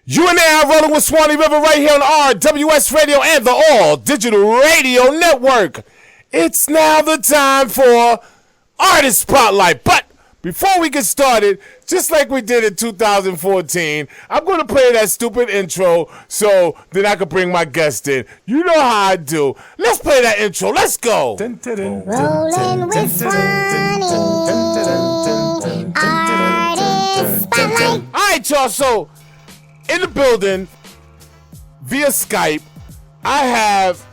You and I are rolling with Swanny River right here on RWS Radio and the All Digital Radio Network. It's now the time for Artist Spotlight. But before we get started, just like we did in 2014, I'm going to play that stupid intro so then I can bring my guest in. You know how I do. Let's play that intro. Let's go. Rollin with Swanny. Artist Spotlight. All right, y'all. So, in the building, via Skype, I have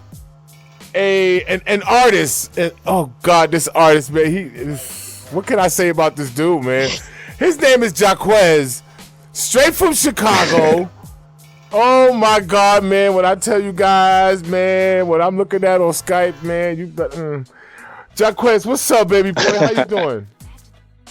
an artist. And, oh, God, this artist, man. What can I say about this dude, man? His name is Jacques, straight from Chicago. Oh, my God, man. When I tell you guys, man, what I'm looking at on Skype, man, you Jacques, what's up, baby boy? How you doing?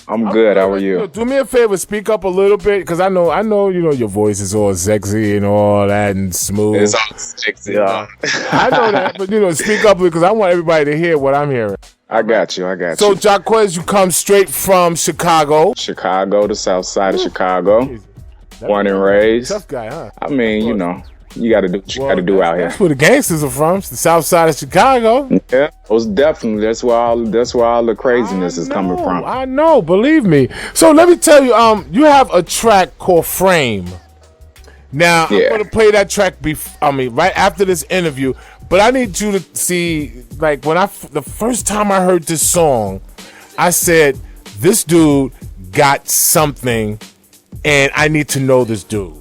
I'm good. How are you? Do me a favor, speak up a little bit, because I know, your voice is all sexy and all that and smooth. It's all sexy. Yeah. I know that, but speak up because I want everybody to hear what I'm hearing. I got you. So, Jacques, you come straight from Chicago. Chicago, the south side of Chicago. Born and raised. Tough guy, huh? I mean, you got to do what you got to do out here. That's where the gangsters are from, the south side of Chicago. Yeah, most definitely. That's where all the craziness is coming from. I know, believe me. So let me tell you, you have a track called Frame. Now, I'm going to play that track right after this interview, but I need you to see, like, the first time I heard this song, I said, this dude got something, and I need to know this dude.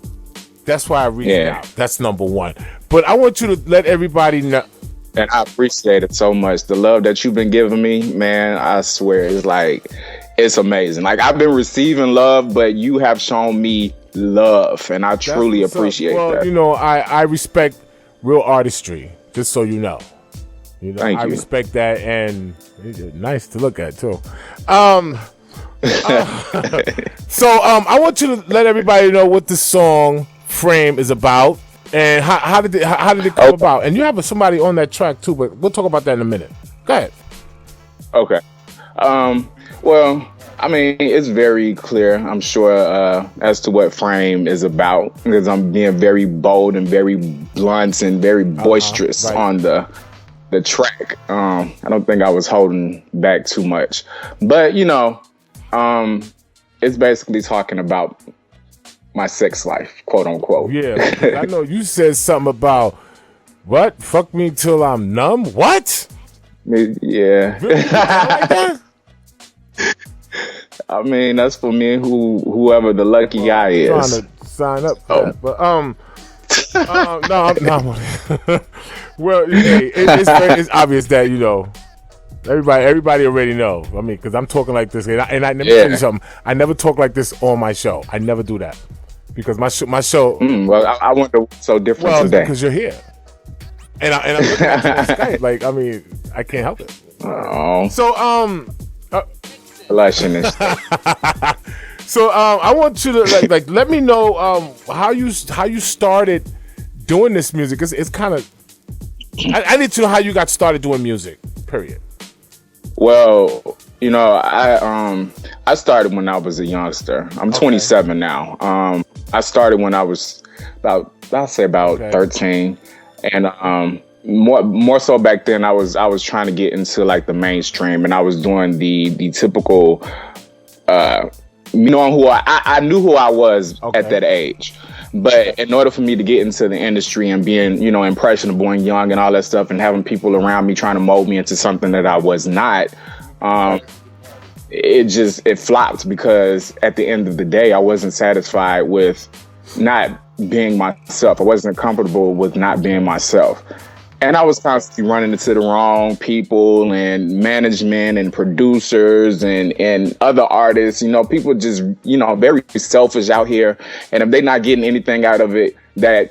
That's why I reached out. That's number one. But I want you to let everybody know. And I appreciate it so much. The love that you've been giving me, man, I swear, it's amazing. Like, I've been receiving love, but you have shown me love, and I truly appreciate that. Well, I respect real artistry, just so you know. Thank you. I respect that, and it's nice to look at, too. So I want you to let everybody know what the song Frame is about, and how did it come about? And you have somebody on that track too, but we'll talk about that in a minute. Go ahead. Okay. Well, I mean, it's very clear, I'm sure, as to what Frame is about, because I'm being very bold and very blunt and very boisterous on the track. I don't think I was holding back too much, but it's basically talking about my sex life, quote unquote. Yeah, I know you said something about what? Fuck me till I'm numb? What? Yeah. Really? Like that? I mean, that's for me, whoever the lucky guy is. I'm trying to sign up for that. But no. Well, it's obvious that everybody already know. I mean, because I'm talking like this, and I let me tell you something. I never talk like this on my show. I never do that because my show. Well, I wonder what's so different today. Because you're here, and I'm looking at you on Skype. Like, I mean, I can't help it. Oh. So blushing and stuff. So I want you to like let me know how you started doing this music. It's kind of I need to know how you got started doing music. Period. Well, I started when I was a youngster. I'm 27 now. I started when I was about 13, and more so back then I was trying to get into like the mainstream, and I was doing the typical I knew who I was at that age. But in order for me to get into the industry and being, impressionable and young and all that stuff, and having people around me trying to mold me into something that I was not, it flopped, because at the end of the day, I wasn't satisfied with not being myself. I wasn't comfortable with not being myself. And I was constantly running into the wrong people and management and producers and other artists. People just, very selfish out here. And if they're not getting anything out of it that,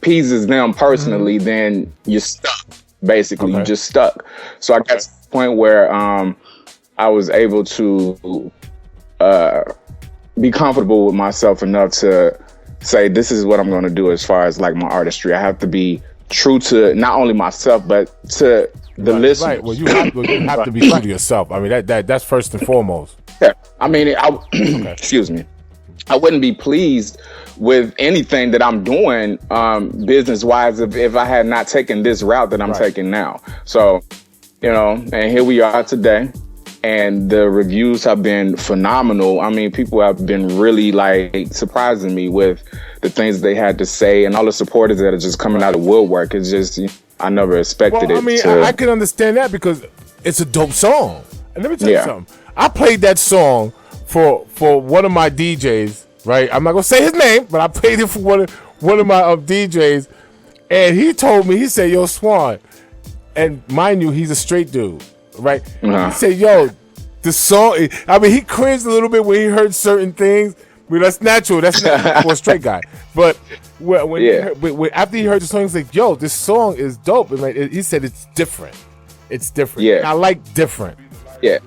pleases them personally, then you're stuck. Basically, you're just stuck. So I got to the point where I was able to be comfortable with myself enough to say, this is what I'm going to do as far as like my artistry. I have to be true to not only myself but to the listeners. Right. Well, you have to be true to yourself. I mean, that's first and foremost. Yeah. I mean, excuse me. I wouldn't be pleased with anything that I'm doing business wise if I had not taken this route that I'm taking now. So, and here we are today. And the reviews have been phenomenal. I mean, people have been really like surprising me with the things they had to say and all the supporters that are just coming out of woodwork. It's just, I never expected it. I mean, I can understand that because it's a dope song. And let me tell you something. I played that song for one of my DJs, right? I'm not gonna say his name, but I played it for one of my DJs, and he told me, he said, "Yo, Swan," and mind you, he's a straight dude, right? He said, "Yo, the song." I mean, he cringed a little bit when he heard certain things. I mean, that's natural. That's not for a straight guy. But after he heard the song, he was like, "Yo, this song is dope." And like, he said, "It's different. It's different." Yeah, and I like different. Yeah.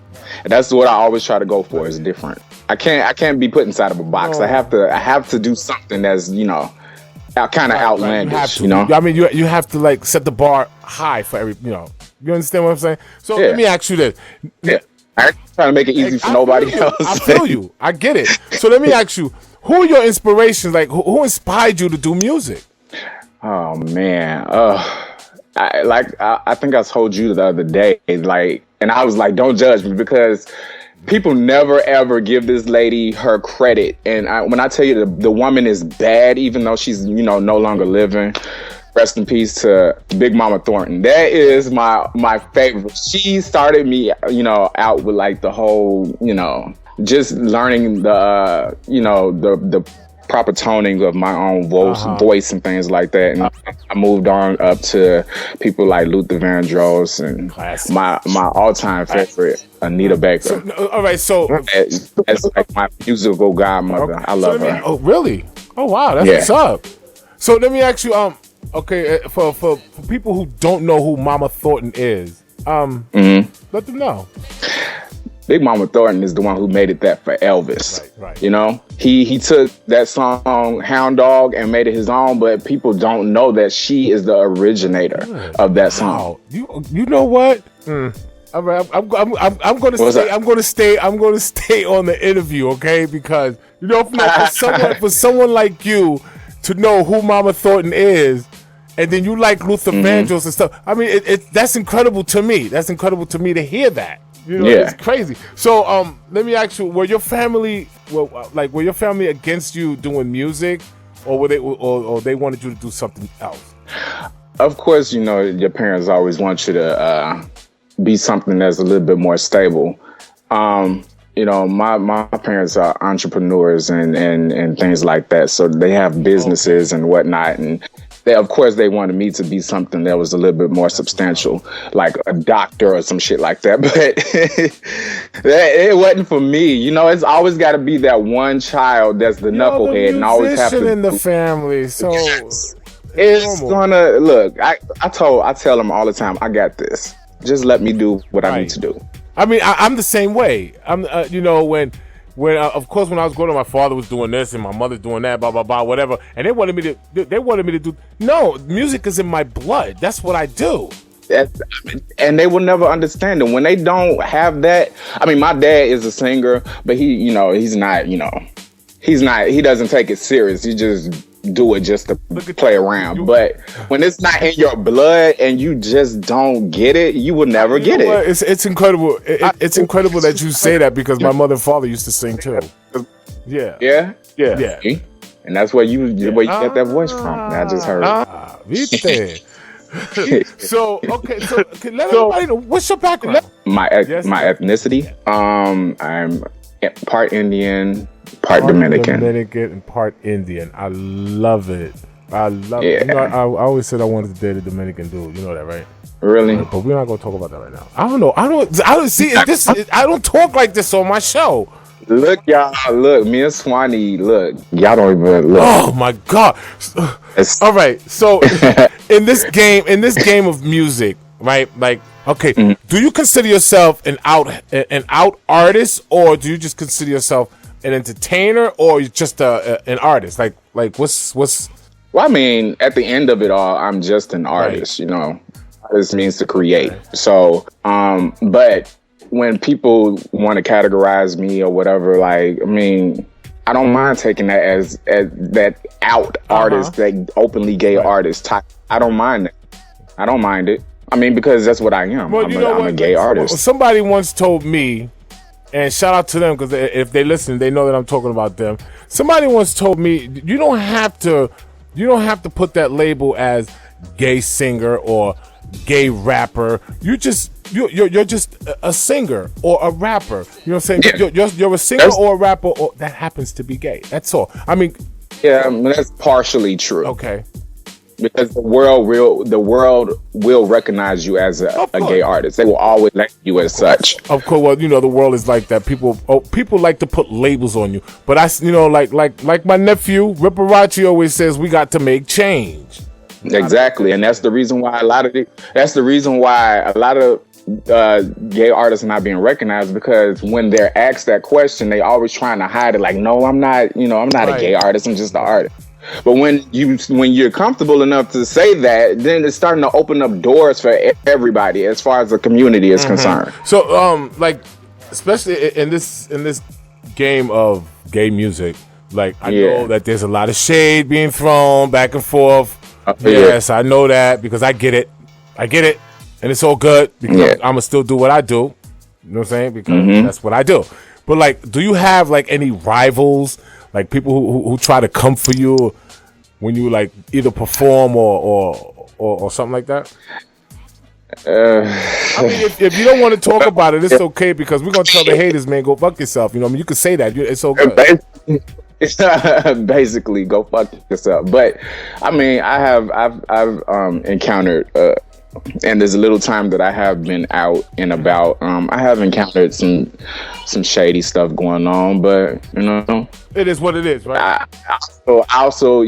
And that's what I always try to go for, is different. I can't be put inside of a box. I have to do something that's, kind of outlandish, I mean, you have to like set the bar high for every, you understand what I'm saying? So let me ask you this. Yeah. I ain't trying to make it easy for nobody else. I feel you. I get it. So let me ask you, who are your inspirations? Like, who inspired you to do music? Oh man. I think I told you the other day, and I was like, don't judge me, because people never ever give this lady her credit. And when I tell you the woman is bad, even though she's, no longer living, rest in peace to Big Mama Thornton. That is my favorite. She started me, out with like the whole, just learning the proper toning of my own voice and things like that. And I moved on up to people like Luther Vandross and my all-time favorite, Anita Baker. All right, so that's like my musical godmother. Okay. I love her. Oh, really? Oh, wow, that's what's up. So let me ask you, for people who don't know who Mama Thornton is, let them know. Big Mama Thornton is the one who made it that for Elvis. Right. He took that song Hound Dog and made it his own, but people don't know that she is the originator of that song. Wow. You know what? All right, I'm going to stay on the interview, okay? Because for someone like you to know who Mama Thornton is, and then you like Luther Vandross and stuff. I mean, that's incredible to me. That's incredible to me to hear that. It's crazy. So, let me ask you: were your family against you doing music, or they wanted you to do something else? Of course, your parents always want you to be something that's a little bit more stable. My parents are entrepreneurs and things like that, so they have businesses and whatnot, and of course they wanted me to be something that was a little bit more substantial, like a doctor or some shit like that. But it wasn't for me. It's always got to be that one child that's the knucklehead, and always have to in the family. So it's gonna look. I tell them all the time, I got this. Just let me do what I need to do. I mean, I'm the same way. I'm, when of course, when I was growing up, my father was doing this and my mother's doing that, blah blah blah, whatever, and they wanted me to do. No, music is in my blood. That's what I do. And they will never understand it when they don't have that. I mean, my dad is a singer, but he doesn't take it serious. He just do it just to play around. But when it's not in your blood and you just don't get it, you will never get it. It's incredible. It's incredible that you say that, because my mother and father used to sing too. Yeah. And that's where you get that voice from. I just heard. So let everybody know, what's your background? My ethnicity. I'm part Indian, part Dominican and part Indian. I love it. It. I always said I wanted to date a Dominican dude. You know that, right? Really? But we're not gonna talk about that right now. I don't know. I don't see this. I don't talk like this on my show. Look, y'all. Look, me and Swanny. Look, y'all don't even look. Oh my God! All right. So in this game of music, right? Like, okay, do you consider yourself an out artist, or do you just consider yourself an entertainer, or just an artist? Like what's? Well, I mean, at the end of it all, I'm just an artist. Right. Artist means to create. Okay. So, but when people want to categorize me or whatever, like, I mean, I don't mind taking that as that out artist, that openly gay artist type. I don't mind it. I don't mind it. I mean, because that's what I am. Well, I'm a gay artist. Somebody once told me, and shout out to them because if they listen, they know that I'm talking about them. Somebody once told me you don't have to put that label as gay singer or gay rapper. You're just a singer or a rapper. You know what I'm saying? Yeah. You're a singer or a rapper or that happens to be gay. That's all. I mean, yeah, that's partially true. Okay. Because the world will recognize you as a gay artist. They will always like you as such. Of course, well, the world is like that. People like to put labels on you. But like my nephew Riparachi always says, we got to make change. Exactly, and that's the reason why a lot of gay artists are not being recognized, because when they're asked that question, they always trying to hide it. Like, no, I'm not. I'm not a gay artist. I'm just an artist. But when you're comfortable enough to say that, then it's starting to open up doors for everybody as far as the community is concerned. So, especially in this game of gay music, I know that there's a lot of shade being thrown back and forth. Yes, I know that because I get it, and it's all good because I'm gonna still do what I do. You know what I'm saying? Because that's what I do. But do you have any rivals? Like people who try to come for you when you either perform or something like that? I mean, if you don't want to talk about it, it's okay because we're gonna tell the haters, man, go fuck yourself. You can say that. It's so good. Basically, go fuck yourself. But I mean, I've encountered. And there's a little time that I have been out and about. I have encountered some shady stuff going on, but it is what it is, right? But I also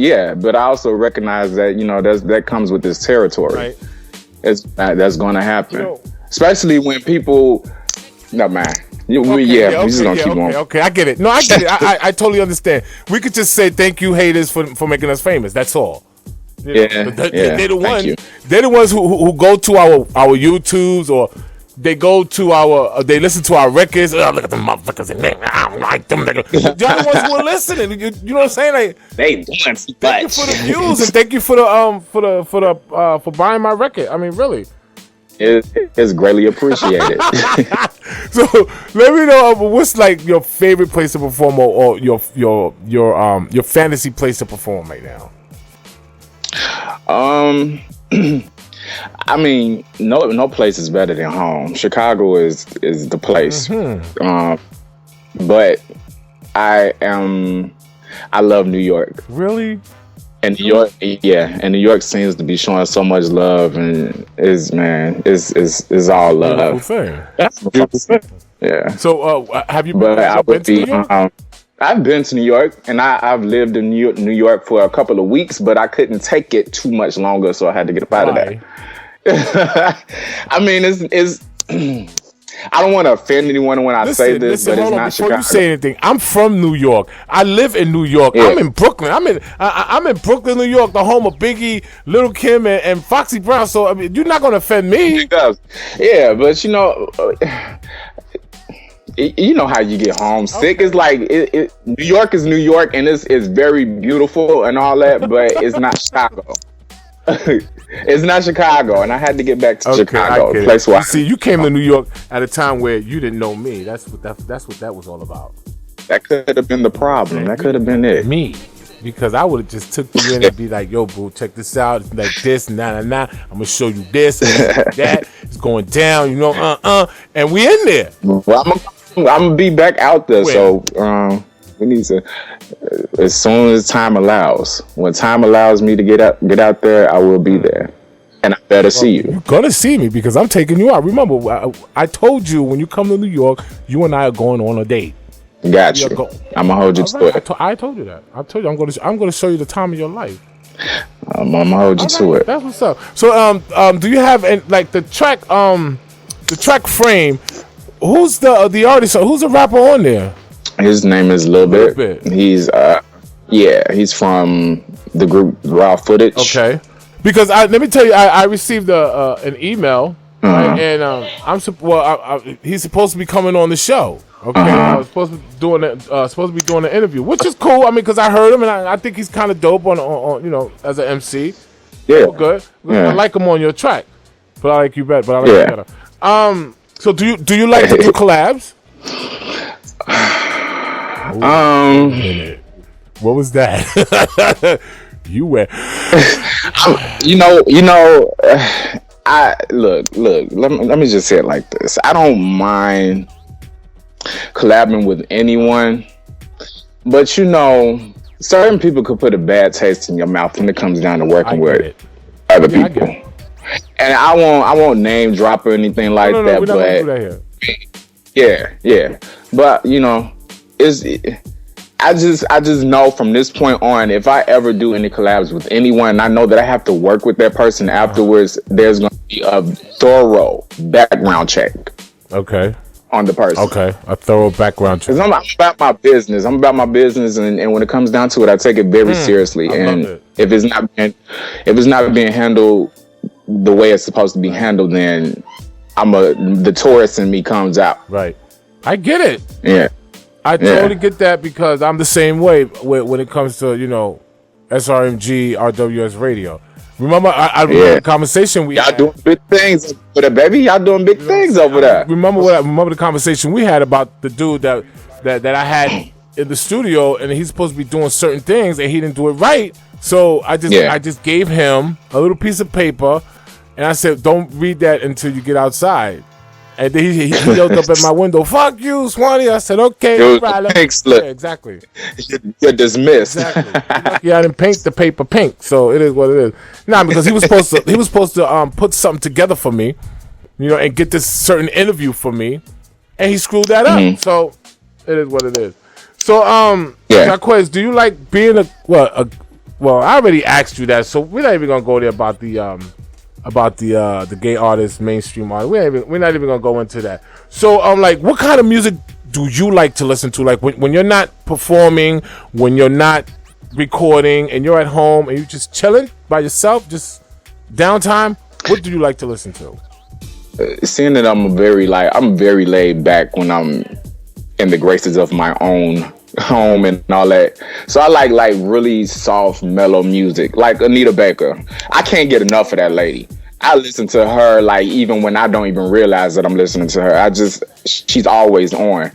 recognize that that comes with this territory. Right. That's going to happen, especially when people. No, man. We just gonna keep going. Okay, I get it. No, I get it. I totally understand. We could just say thank you, haters, for making us famous. That's all. They're the ones who go to our YouTubes, or they go to they listen to our records. Oh, look at them motherfuckers in there. I don't like them. They're the ones who are listening. You know what I'm saying? They doing thank you for the views and thank you for for buying my record. I mean, really. It's greatly appreciated. So let me know what's your favorite place to perform, or your fantasy place to perform right now. I mean, no place is better than home. Chicago is the place. But I love New York. Really? And New York seems to be showing so much love, and is all love. Beautiful thing. That's a beautiful thing. Yeah. So, have you been to New York? I've been to New York, and I've lived in New York for a couple of weeks, but I couldn't take it too much longer, so I had to get up out of that. I mean, it's I don't want to offend anyone when I say this, but it's not Chicago. Before you say anything, I'm from New York. I live in New York. Yeah. I'm in Brooklyn. I'm in Brooklyn, New York, the home of Biggie, Lil' Kim, and Foxy Brown. So I mean, you're not gonna offend me. Yeah, but you know how you get homesick. Okay. It's New York is New York, and it's very beautiful and all that, but it's not Chicago. It's not Chicago, and I had to get back to Chicago, a place where you came to New York at a time where you didn't know me. That's what that was all about. That could have been the problem. That could have been it. Me. Because I would have just took you in and be like, yo, boo, check this out. It's like this, nah. I'm going to show you this and that. It's going down, and we in there. Well, I'm going to be back out there, so we need to, as soon as time allows. When time allows me to get out there, I will be there. And I better see you. You're going to see me because I'm taking you out. Remember, I told you when you come to New York, you and I are going on a date. Got you. I'm gonna hold you to it. I told you that. I told you I'm gonna show you the time of your life. I'm gonna hold you to it. That's what's up. So do you have the track frame? Who's the artist? Who's the rapper on there? His name is Lil Bit. He's he's from the group Raw Footage. Okay. Because let me tell you, I received an email, right? And he's supposed to be coming on the show. Okay, I was supposed to be doing an interview, which is cool. I mean, because I heard him and I think he's kind of dope on you know, as an MC. Yeah, good. Yeah. I like him on your track, but I like you better. But I like you better. So do you like to do collabs? What was that? You went. I look. Let me just say it like this. I don't mind collabing with anyone, but certain people could put a bad taste in your mouth when it comes down to working with other people. And I won't name drop or anything like that. But yeah. But I just know from this point on, if I ever do any collabs with anyone, and I know that I have to work with that person afterwards, there's going to be a thorough background check. Okay. On the person. Okay. A thorough background check. Because I'm about my business. And when it comes down to it, I take it very seriously. And if it's not being handled the way it's supposed to be handled, then the tourist in me comes out. Right. I get it. Yeah. I totally get that because I'm the same way when it comes to, SRMG, RWS radio. Remember, I remember the conversation we had. Y'all doing big things over there, baby. Y'all doing big things over there. Remember the conversation we had about the dude that I had in the studio, and he's supposed to be doing certain things, and he didn't do it right. So I just gave him a little piece of paper, and I said, "Don't read that until you get outside." And then he yelled up at my window, "Fuck you, Swanny!" I said, "Okay, right." Yeah, exactly. You're dismissed. Exactly. I didn't paint the paper pink, so it is what it is. Nah, because he was supposed to put something together for me, and get this certain interview for me, and he screwed that up. So it is what it is. So Jacques, do you like being well? I already asked you that, so we're not even gonna go there about the gay artist, mainstream artist. We're not even gonna go into that. So what kind of music do you like to listen to? Like when you're not performing, when you're not recording, and you're at home and you're just chilling by yourself, just downtime. What do you like to listen to? Seeing that I'm very laid back when I'm in the graces of my own home and all that, so I like really soft, mellow music, like Anita Baker. I can't get enough of that lady. I listen to her even when I don't even realize that I'm listening to her. She's always on.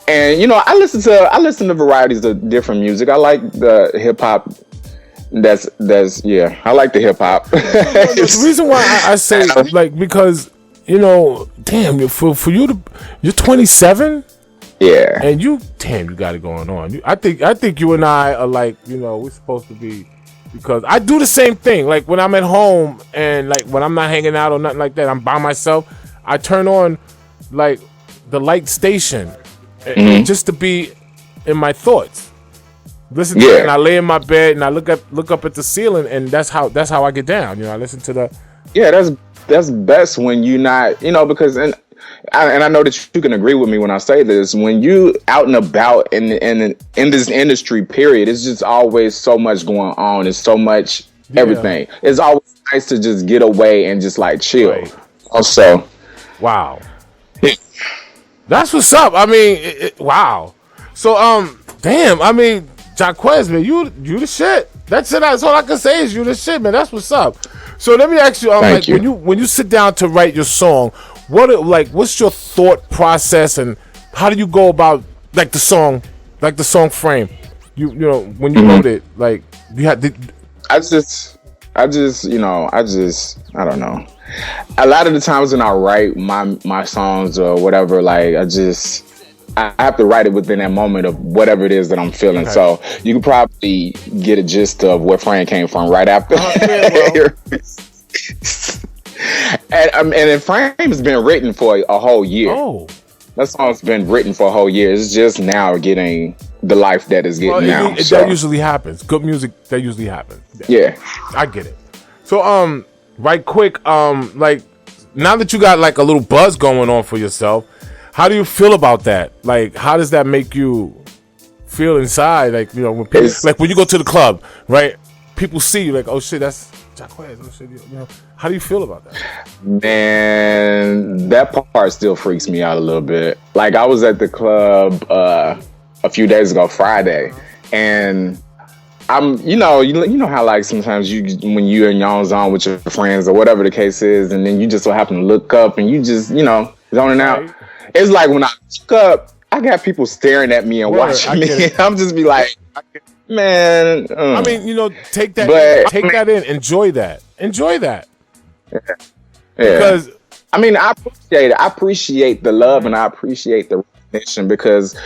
And I listen to varieties of different music. I like the hip hop. I like the hip hop. The reason why I say because damn, for you to, you're 27. Yeah. And you got it going on. I think you and I are we're supposed to be, because I do the same thing. Like when I'm at home and when I'm not hanging out or nothing like that, I'm by myself, I turn on the light station just to be in my thoughts. Listen to it, and I lay in my bed and I look up at the ceiling, and that's how I get down. I listen to the. Yeah, that's best when you're not, because and I know that you can agree with me when I say this. When you out and about in this industry, period, it's just always so much going on. It's so much everything. It's always nice to just get away and just chill. Right. Also, wow, that's what's up. I mean, wow. So damn. I mean, Jacques, man, you the shit. That's it. That's all I can say is you the shit, man. That's what's up. So let me ask you, Thank you. when you sit down to write your song, what's your thought process, and how do you go about the song frame? When you wrote it, you had. I don't know. A lot of the times when I write my songs or whatever, I have to write it within that moment of whatever it is that I'm feeling. Okay. So you can probably get a gist of where Fran came from right after. And Frame has been written for a whole year. Oh. That song's been written for a whole year. It's just now getting the life that it's getting now. That usually happens. Good music, that usually happens. Yeah. I get it. So, right quick, now that you got a little buzz going on for yourself, how do you feel about that? How does that make you feel inside? When people, when you go to the club, right? People see you oh shit, that's Jacques, oh shit, you know, how do you feel about that? Man, that part still freaks me out a little bit. Like, I was at the club a few days ago, Friday, and I'm, you know how like sometimes when you're in your own zone with your friends or whatever the case is, and then you just so happen to look up and you just, zoning out. It's like when I look up, I got people staring at me and watching me. I'm just be like, man. I mean, take that in. Enjoy that. Yeah. Because I mean, I appreciate it. I appreciate the love and I appreciate the recognition because,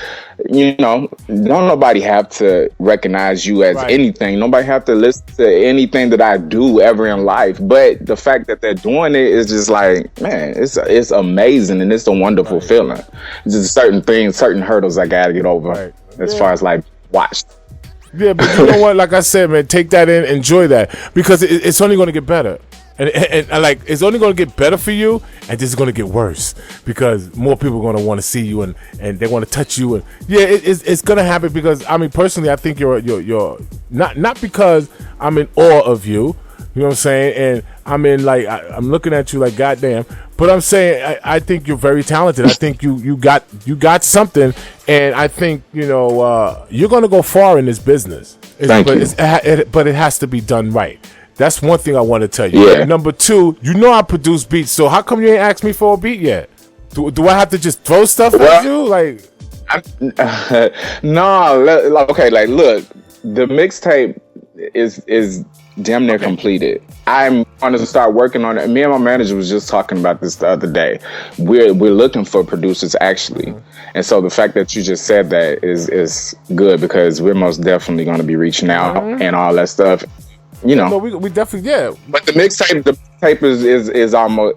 don't nobody have to recognize you as anything. Nobody have to listen to anything that I do ever in life. But the fact that they're doing it is just like, man, it's amazing and it's a wonderful feeling. It's just certain hurdles I got to get over as far as like watched. Yeah, but you know what? Like I said, man, take that in, enjoy that because it's only going to get better. And like it's only going to get better for you, and this is going to get worse because more people are going to want to see you and they want to touch you and it's going to happen because I mean personally I think you're not because I'm in awe of you, you know what I'm saying, and I'm in like I'm looking at you like goddamn, but I'm saying I think you're very talented. I think you got something, and I think you're going to go far in this business. But it has to be done right. That's one thing I want to tell you. Yeah. Number two, I produce beats, so how come you ain't asked me for a beat yet? Do I have to just throw stuff at you? Like, no. Okay, like, look, the mixtape is damn near completed. I'm going to start working on it. Me and my manager was just talking about this the other day. We're looking for producers actually, and so the fact that you just said that is good because we're most definitely going to be reaching out and all that stuff. No, we definitely But the mixtape is almost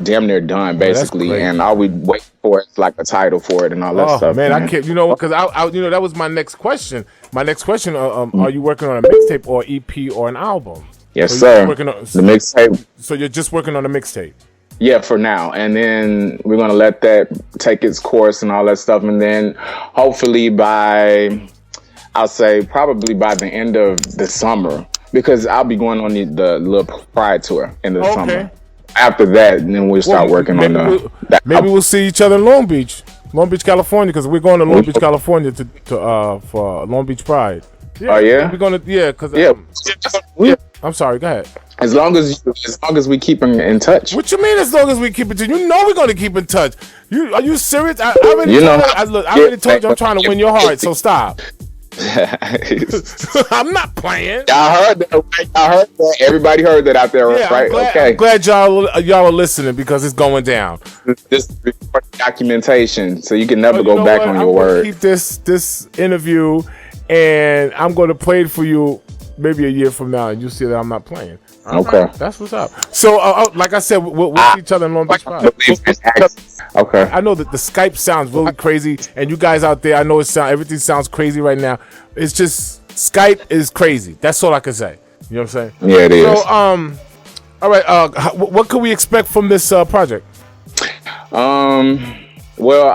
damn near done basically, and all we wait for is like a title for it and all that stuff. Man, I can't. Because I that was my next question. My next question: are you working on a mixtape or EP or an album? Yes, sir. The mixtape. So you're just working on a mixtape. Yeah, for now, and then we're gonna let that take its course and all that stuff, and then hopefully I'll say probably by the end of the summer. Because I'll be going on the little Pride tour in the summer. After that, then we'll start working on maybe we'll see each other in Long Beach, California, because we're going to Long Beach, California for Long Beach Pride. Yeah, oh yeah, we're gonna because I'm sorry. Go ahead. As long as we keep in touch. What you mean? As long as we keep in touch? We're gonna keep in touch. Are you serious? I already told you I'm trying to win your heart. So stop. I'm not playing. Y'all heard that. Everybody heard that out there, right? I'm glad y'all are listening because it's going down. This is documentation, so you can never go back on your word. Keep this interview, and I'm going to play it for you maybe a year from now, and you'll see that I'm not playing. Okay, that's what's up. So, like I said, we'll see each other in Long Beach. Okay. I know that the Skype sounds really crazy, and you guys out there, I know everything sounds crazy right now. It's just Skype is crazy. That's all I can say. You know what I'm saying? Yeah, it is. So, all right. What can we expect from this project? Well,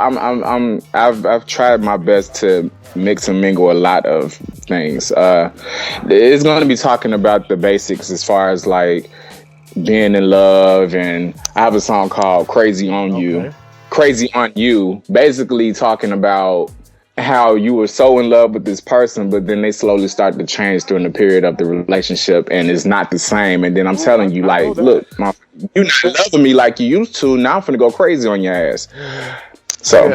I've tried my best to mix and mingle a lot of things. It's going to be talking about the basics as far as like being in love, and I have a song called Crazy on You. Crazy on You, basically talking about how you were so in love with this person, but then they slowly start to change during the period of the relationship, and it's not the same. And then I'm telling you, like, look, you're not loving me like you used to. Now I'm finna go crazy on your ass. So I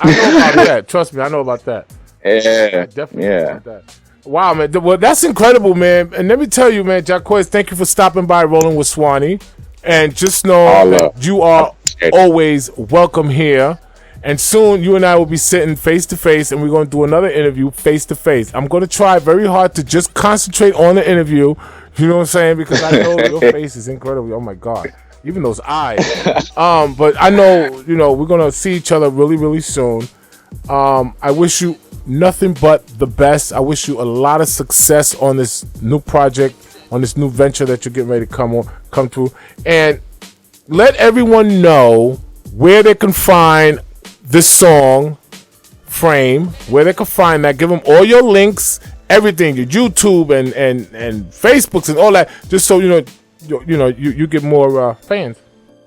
know about that. Trust me, I know about that. Yeah, definitely. Yeah. About that. Wow, man. Well, that's incredible, man. And let me tell you, man, Jacques, thank you for stopping by Rollin with Swanny. And just know that you are always welcome here. And soon you and I will be sitting face to face, and we're going to do another interview face to face. I'm going to try very hard to just concentrate on the interview. You know what I'm saying? Because I know your face is incredible. Oh my God. Even those eyes. But I know, we're going to see each other really, really soon. I wish you nothing but the best. I wish you a lot of success on this new project, on this new venture that you're getting ready to come to. And let everyone know where they can find this song, Frame, where they can find that. Give them all your links everything, your YouTube and Facebooks and all that, just so you get more fans.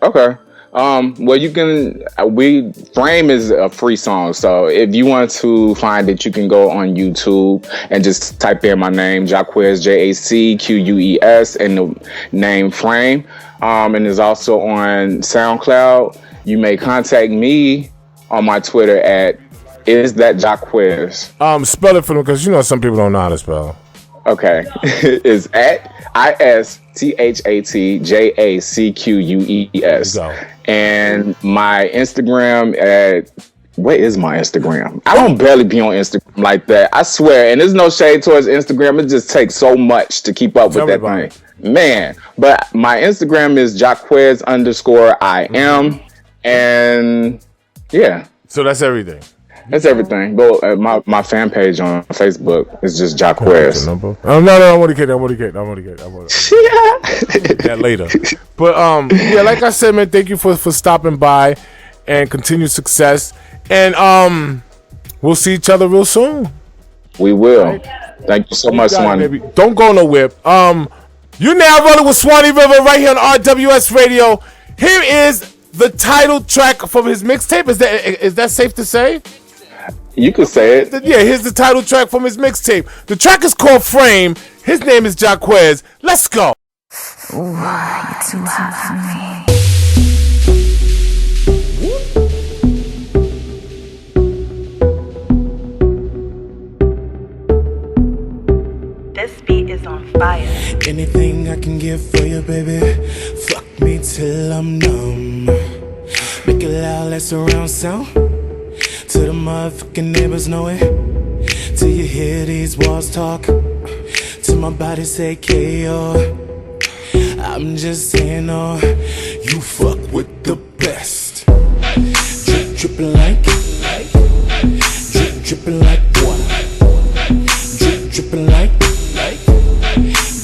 Okay. Well, you can. Frame is a free song, so if you want to find it, you can go on YouTube and just type in my name, Jacques, Jacques, and the name Frame. And it's also on SoundCloud. You may contact me on my Twitter at Is That Jacques? Spell it for them, because some people don't know how to spell. Okay. It's at ISTHATJACQUES. And my Instagram at, what is my Instagram? I don't barely be on Instagram like that. I swear. And there's no shade towards Instagram. It just takes so much to keep up with that thing. Man. But my Instagram is Jacques_IM. And yeah. So that's everything. That's everything. But my fan page on Facebook is just Jacques. No, I want to get that later. But yeah, like I said, man, thank you for stopping by, and continued success. And we'll see each other real soon. We will. Right? Thank you so much, Swanny. Don't go nowhere. You now rolling with Swanny River right here on RWS Radio. Here is the title track from his mixtape. Is that safe to say? You could say it. Yeah, here's the title track from his mixtape. The track is called Frame. His name is Jacques. Let's go. Ooh, you're too hot for me. This beat is on fire. Anything I can give for you, baby. Fuck me till I'm numb. Make it loud, let surround sound. Till the motherfucking neighbors know it. Till you hear these walls talk. Till my body say KO. I'm just saying, oh, you fuck with the best. Drip, drippin' like, drip, drippin' like water. Drip, drippin' like,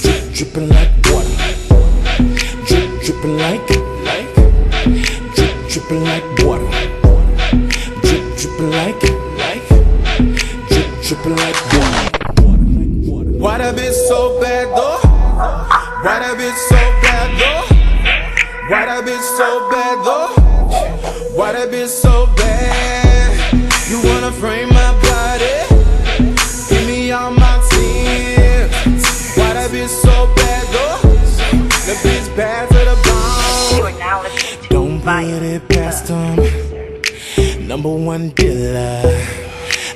drip, drippin' like water. Drip, drippin' like, drip, drippin' like water. Drippin' like, drippin' like water. Why that bitch so bad though? Why that bitch so bad though? Why that bitch so bad though? Why that bitch so bad? You wanna frame my body? Give me all my tears. Why that bitch so bad though? The bitch bad to the bone. Don't put it past them. Number one dealer,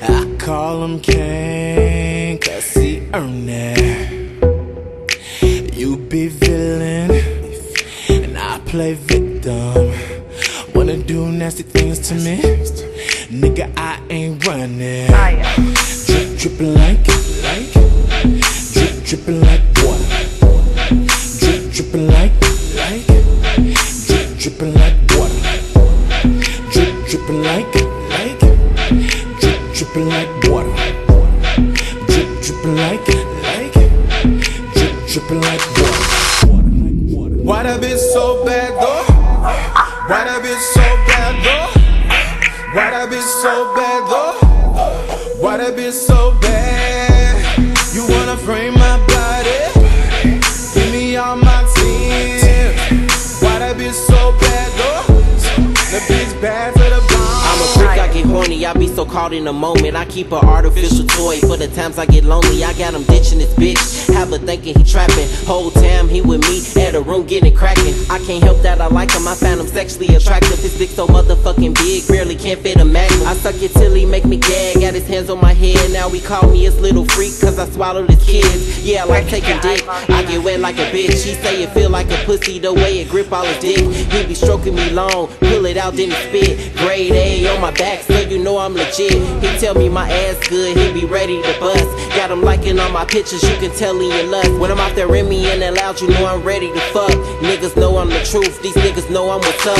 I call him King, cause he earned it. You be villain, and I play victim. Wanna do nasty things to me? Nigga, I ain't running. Drip, drippin' like, drip, drippin' like water. Drip, drippin' like, drip, drippin' like water. Drip, drippin' like, drip, drippin' like water. Drip, drippin' like, drip, drippin' like water. Why that bitch so bad though? Why that bitch so bad though? Why that bitch so bad though? Why that bitch so bad? You wanna frame my body? Give me all my tears. Why that bitch so bad though? The bitch bad to the bone. I'm a freak, I get horny, I be so caught in the moment. I keep an artificial toy for the times I get lonely. I got him ditching this bitch, have her thinking he trapping. Whole time he with me, at a room getting cracking. I can't help that I like him, I found him sexually attractive. His dick so motherfucking big, barely can't fit a magnum. I suck it till he make me gag, got his hands on my head. Now he call me his little freak, cause I swallowed his kids. Yeah, I like taking dick, I get wet like a bitch. He say it feel like a pussy, the way it grip all his dick. He be stroking me long, pull it out then he spit. Grade A on my back, so you know I'm legit. He tell me my ass good, he be ready to bust. Got him liking all my pictures, you can tell he in lust. When I'm out there in me and that loud, you know I'm ready to fuck. Niggas know I'm the truth, these niggas know I'm what's up.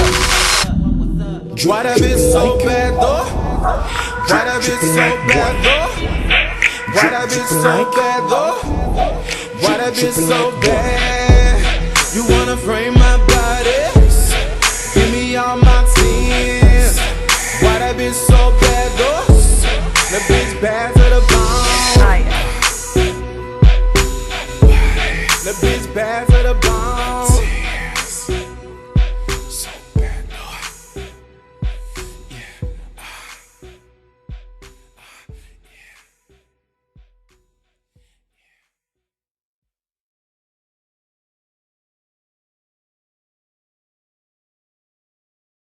Why that bitch so bad though? Why that bitch so bad though? Why that bitch so bad though? Why that bitch so bad? You wanna frame my body? Give me all my tears. Why that bitch so bad though? The bitch bad to the bone. The bitch bad to the bone.